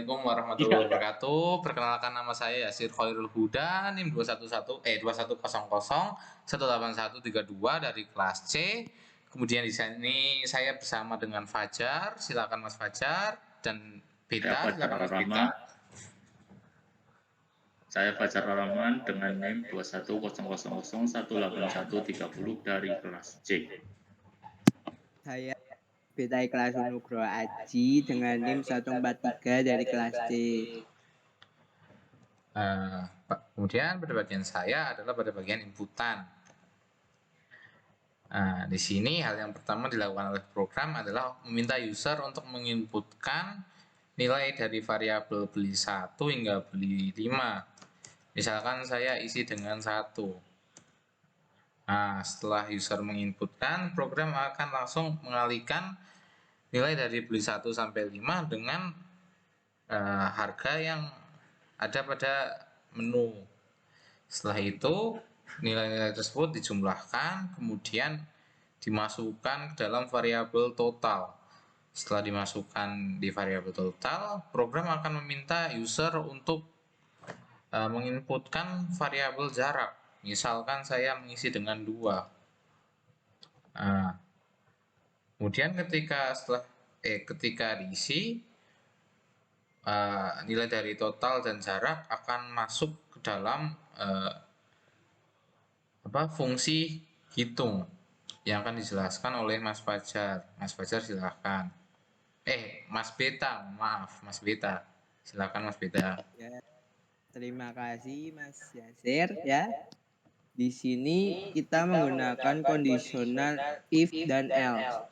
Assalamualaikum warahmatullahi wabarakatuh. Perkenalkan nama saya Yasir Khairul Huda, NIM 213132 dari kelas C. Kemudian di sini saya bersama dengan Fajar. Silakan Mas Fajar dan Beta. Silakan Mas Beta. Saya Fajar Rahman dengan NIM 2100018130 dari kelas C. Saya Beta kelas Nugroho Aji dengan NIM 143 dari kelas C. Kemudian pada bagian saya adalah pada bagian inputan. Di sini hal yang pertama dilakukan oleh program adalah meminta user untuk menginputkan nilai dari variabel beli 1 hingga beli 5. Misalkan saya isi dengan 1. Nah, setelah user menginputkan, program akan langsung mengalihkan nilai dari beli 1 sampai 5 dengan harga yang ada pada menu. Setelah itu, nilai-nilai tersebut dijumlahkan, kemudian dimasukkan ke dalam variabel total. Setelah dimasukkan di variabel total, program akan meminta user untuk menginputkan variabel jarak. Misalkan saya mengisi dengan 2. Kemudian ketika diisi, nilai dari total dan jarak akan masuk ke dalam fungsi hitung yang akan dijelaskan oleh Mas Fajar. Mas Fajar silakan. Mas Beta, maaf, Mas Beta. Silakan Mas Beta. Ya, terima kasih Mas Yasir ya. Di sini kita menggunakan kondisional if dan else.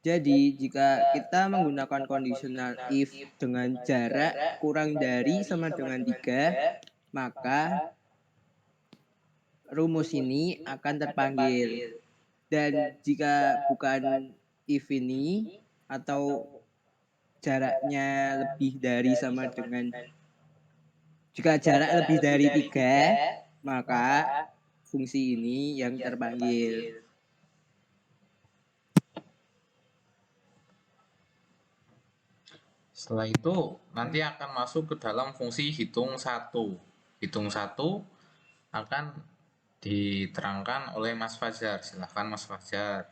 Jadi jika kita menggunakan kondisional if dengan jarak kurang dari sama dengan 3, maka rumus ini akan terpanggil. Dan jika bukan if ini atau jaraknya lebih dari sama dengan, jika jarak lebih dari 3, maka fungsi ini yang terpanggil. Setelah itu nanti akan masuk ke dalam fungsi hitung 1. Hitung 1 akan diterangkan oleh Mas Fajar. Silahkan Mas Fajar.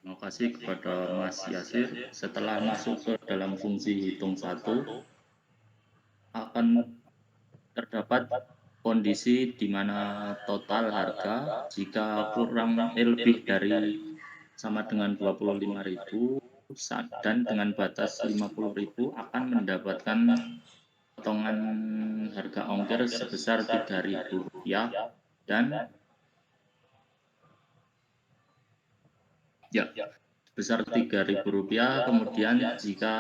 Terima kasih kepada Mas Yasir. Setelah masuk ke dalam fungsi hitung 1, akan terdapat kondisi di mana total harga jika lebih dari sama dengan 25.000 dan dengan batas 50.000 akan mendapatkan potongan harga ongkir sebesar Rp3.000 dan sebesar Rp3.000. Kemudian jika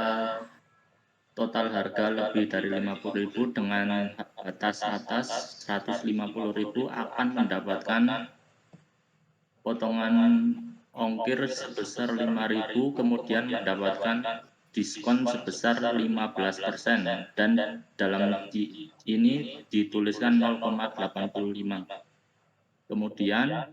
total harga lebih dari 50.000 dengan batas atas 150.000 akan mendapatkan potongan ongkir sebesar 5.000, kemudian mendapatkan diskon sebesar 15% dan dalam ini dituliskan 0,85. Kemudian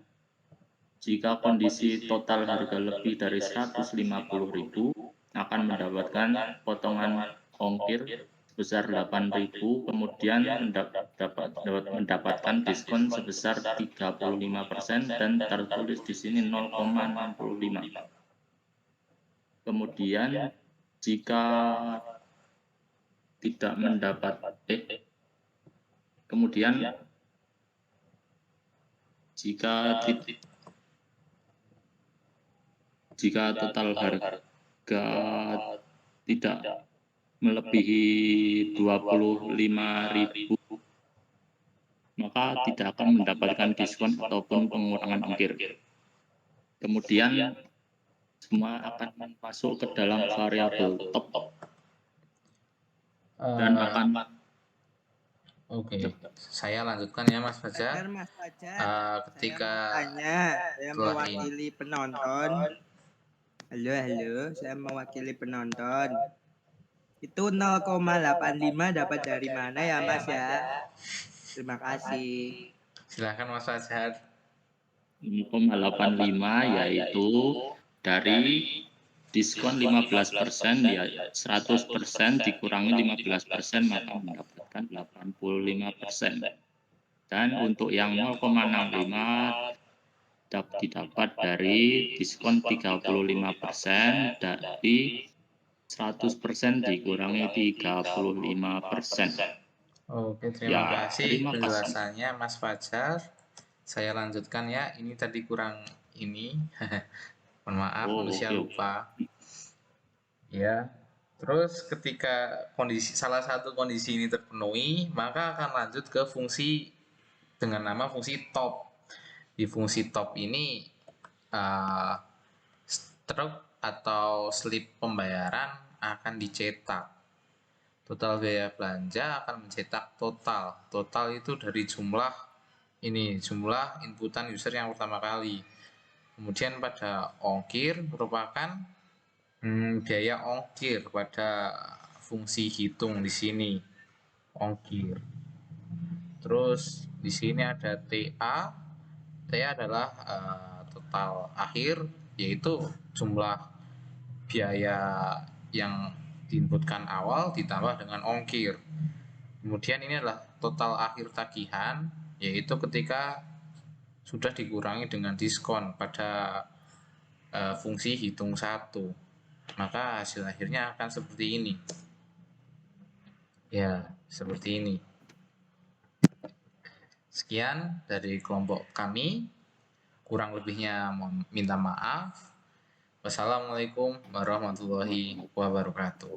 jika kondisi total harga lebih dari 150.000 akan mendapatkan potongan ongkir sebesar 8.000, kemudian mendapatkan diskon sebesar 35% dan tertulis di sini 0,65. Kemudian jika tidak mendapat jika total harga tidak melebihi 25.000, maka tidak akan mendapatkan diskon ataupun pengurangan ongkir. Kemudian semua akan masuk ke dalam variabel top dan akan saya lanjutkan ya Mas Fajar. Mas Fajar, Ketika saya mewakili penonton. Halo, saya mewakili penonton. Itu 0,85 dapat dari mana ya Mas ya? Terima kasih. Silakan Mas Fajar. 0,85 yaitu dari diskon 15% ya 100% dikurangi 15% maka mendapatkan 85%. Dan untuk yang 0,65 didapat dari diskon 35% dari 100% dikurangi 35%. Oke, terima Ya, kasih terima kasih. penjelasannya Mas Fajar. Saya lanjutkan ya. Ini tadi kurang ini. Mohon maaf, manusia oke. lupa. Ya. Terus ketika salah satu kondisi ini terpenuhi, maka akan lanjut ke fungsi dengan nama fungsi top. Di fungsi top ini struk atau slip pembayaran akan dicetak. Total biaya belanja akan mencetak total. Total itu dari jumlah inputan user yang pertama kali. Kemudian pada ongkir merupakan biaya ongkir pada fungsi hitung di sini. Ongkir. Terus di sini ada TA. TA adalah total akhir, yaitu jumlah biaya yang diinputkan awal ditambah dengan ongkir. Kemudian ini adalah total akhir tagihan, yaitu ketika sudah dikurangi dengan diskon pada fungsi hitung 1. Maka hasil akhirnya akan seperti ini. Ya, seperti ini. Sekian dari kelompok kami. Kurang lebihnya minta maaf. Wassalamualaikum warahmatullahi wabarakatuh.